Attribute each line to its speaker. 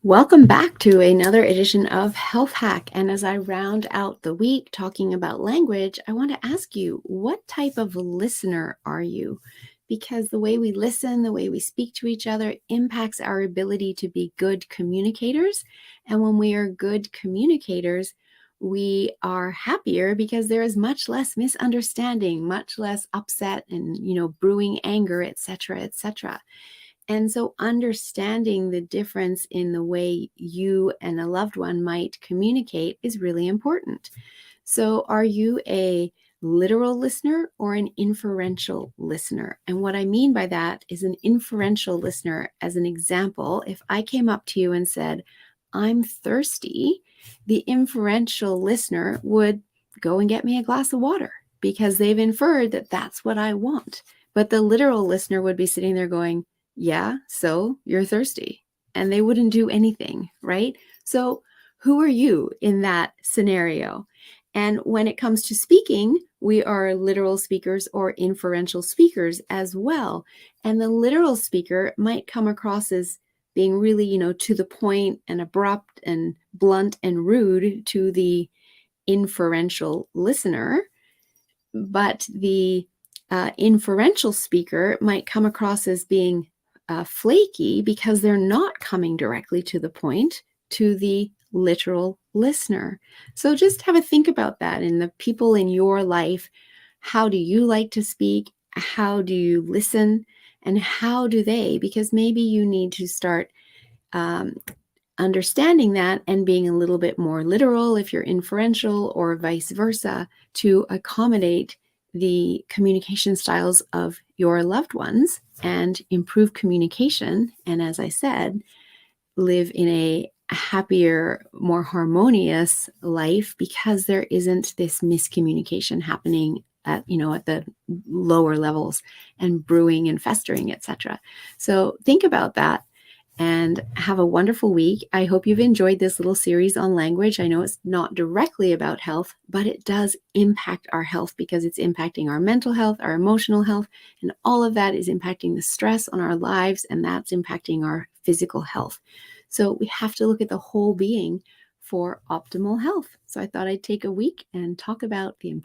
Speaker 1: Welcome back to another edition of Health Hack. And as I round out the week talking about language, I want to ask you, what type of listener are you? Because the way we listen, the way we speak to each other impacts our ability to be good communicators. And when we are good communicators, we are happier because there is much less misunderstanding, much less upset and, brewing anger, etc., etc. And so understanding the difference in the way you and a loved one might communicate is really important. So are you a literal listener or an inferential listener? And what I mean by that is an inferential listener. As an example, if I came up to you and said, "I'm thirsty," the inferential listener would go and get me a glass of water because they've inferred that that's what I want. But the literal listener would be sitting there going, "Yeah, so you're thirsty." And they wouldn't do anything, right? So who are you in that scenario? And when it comes to speaking, we are literal speakers or inferential speakers as well. And the literal speaker might come across as being really, to the point and abrupt and blunt and rude to the inferential listener. But the inferential speaker might come across as being flaky because they're not coming directly to the point to the literal listener. So just have a think about that in the people in your life. How do you like to speak? How do you listen? And how do they? Because maybe you need to start um, understanding that and being a little bit more literal if you're inferential, or vice versa, to accommodate the communication styles of your loved ones and improve communication. And as I said, live in a happier, more harmonious life because there isn't this miscommunication happening at the lower levels and brewing and festering, etc. So think about that and have a wonderful week. I hope you've enjoyed this little series on language. I know it's not directly about health, but it does impact our health because it's impacting our mental health, our emotional health, and all of that is impacting the stress on our lives, and that's impacting our physical health. So we have to look at the whole being for optimal health. So I thought I'd take a week and talk about the importance